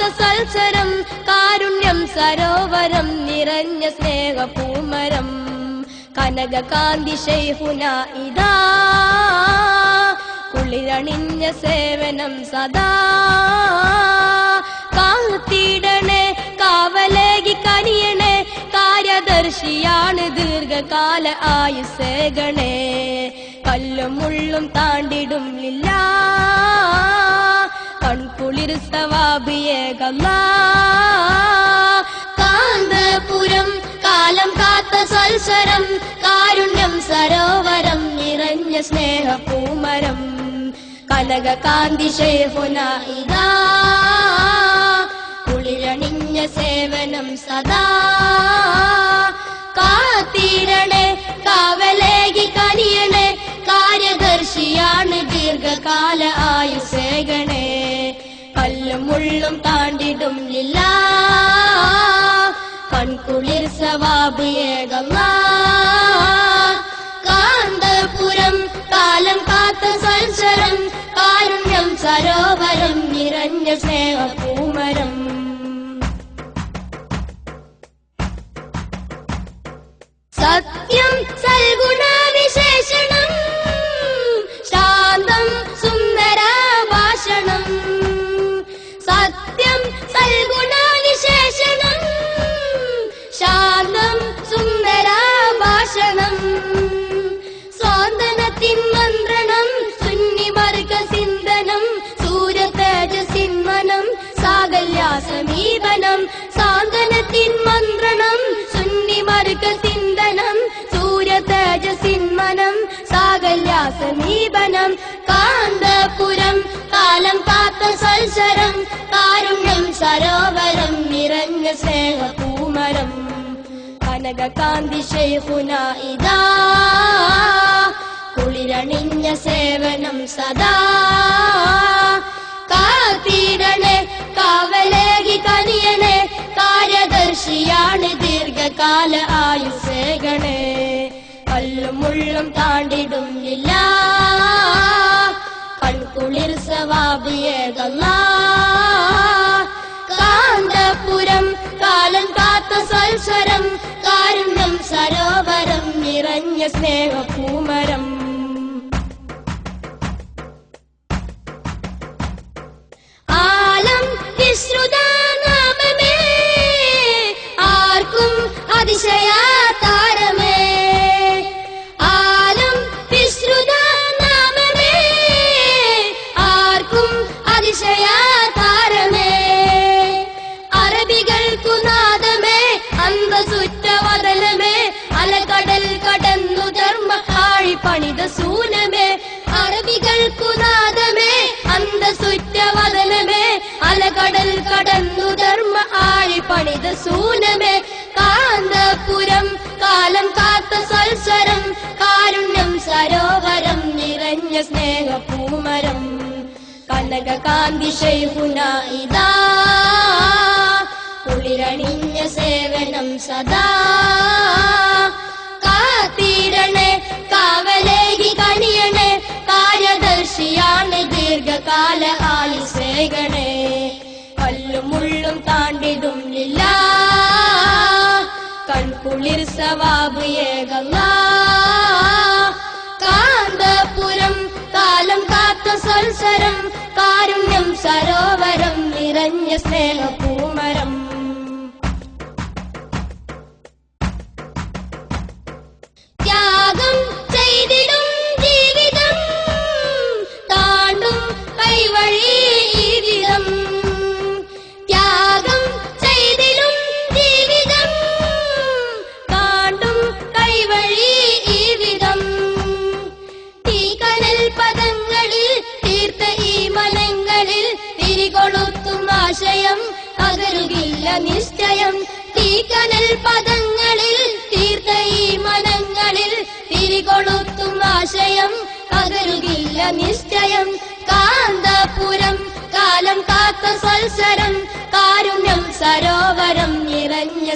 കാത്ത സൽസരം കാരുണ്യം സരോവരം നിറഞ്ഞ സ്നേഹപൂമരം കനകകാന്തി ശൈഖുന ഇതാ കുളിരണിഞ്ഞ സേവനം സദാ കാത്തിടണേ കാവലേകി കനിയണേ കാര്യദർശിയാണ് ദീർഘകാല ആയുസ്സേകണേ കല്ലും മുള്ളും താണ്ടിടും ലില്ലാ കൺകുളിർ സവാബിയേകല്ലാ കാന്തപുരം കാലം കാത്ത സൽസരം കാരുണ്യം സരോവരം നിറഞ്ഞ സ്നേഹപൂമരം കനകകാന്തി ശൈഖുന ഇതാ കുളിരണിഞ്ഞ സേവനം സദാ കാത്തിടണേ കാവലേകി കനിയണേ കാര്യദർശിയാണ് ദീർഘകാല ആയുസ്സേകണേ കല്ലും മുള്ളും താണ്ടിടും ലില്ലാ കൺകുളിർ സവാബിയേകല്ലാ കാന്തപുരം കാലം കാത്ത സൽസരം കാരുണ്യം സരോവരം നിറഞ്ഞ സ്നേഹപൂമരം സത്യം സൽഗുണ വിശേഷണം ശാന്തം സുന്ദര ഭാഷണം സത്യം സൽഗുണ വിശേഷണം ശാന്തം സുന്ദര ഭാഷണം സ്വാന്തനത്തിൻ മന്ത്രണം സുന്നിമർഗ സിന്ധനം സൂര്യതേജസിന്മനം സാകല്യാ സമീപനം സാന്തനത്തിൻ മന്ത്രണം സുന്നിമർഗ സിന്ധനം സൂര്യതേജസിന്മനം സാകല്യാ സമീപനം കാന്തപുരം കാലം കാത്ത സൽസരം കാരുണ്യം സരോവരം നിറഞ്ഞ സ്നേഹപൂമരം കനകകാന്തി ശൈഖുന ഇതാ കുളിരണിഞ്ഞ സേവനം സദാ കാത്തിടണേ കാവലേകി കനിയണേ കാര്യദർശിയാണ് ദീർഘകാല ആയുസ്സേകണേ കല്ലും മുള്ളും താണ്ടിടും ലില്ലാ കൺകുളിർ സവാബിയേകല്ലാ കാന്തപുരം കാലം കാത്ത സൽസരം കാരുണ്യം സരോവരം നിറഞ്ഞ സ്നേഹപൂമരം ആലം വിശ്രുത നാമമേ ആർക്കും അതിശയ താരമേ ആലം വിശ്രുത നാമമേ ആർക്കും അതിശയ താരമേ അറബികൾക്കു നാദമേ അന്തസുറ്റവദനമേ അലകടൽ കടന്നു ധർമ്മ ആഴി പണിത സൂനമേ അറബികൾക്കു നാദമേ അന്തസുറ്റവദനമേ അലകടൽ കടന്നു ധർമ്മ ആഴി പണിത സൂനമേ കാന്തപുരം കാലം കാത്ത സൽസരം കാരുണ്യം സരോവരം നിറഞ്ഞ സ്നേഹപൂമരം കനകകാന്തി ശൈഖുന ഇതാ കുളിരണിഞ്ഞ സേവനം സദാ കാത്തിടണേ കാവലേകി കനിയണേ കാര്യദർശിയാണ് ദീർഘകാല ആയുസ്സേകണേ കല്ലും മുള്ളും താണ്ടിടും ലില്ലാ കൺകുളിർ സവാബിയേകല്ലാ കാന്തപുരം കാലം കാത്ത സൽസരം കാരുണ്യം സരോവരം നിറഞ്ഞ സ്നേഹപൂമരം ത്യാഗം ചെയ്തിടും ജീവിതം താണ്ടും കൈവഴി ജീവിതം ത്യാഗം ചെയ്തിടും ജീവിതം താണ്ടും കൈവഴി ജീവിതം തീകനൽ പദങ്ങളിൽ തീർത്ത ഈ മനങ്ങളിൽ തിരികൊളുത്തും ആശയം പകരുകില്ല നിശ്ചയം തീകനൽ പദങ്ങളിൽ തീർത്ത ഈ മനങ്ങളിൽ തിരികൊളുത്തും ആശയം പകരുകില്ല നിശ്ചയം കാന്തപുരം കാലം കാത്ത സൽസരം കാരുണ്യം സരോവരം നിറഞ്ഞ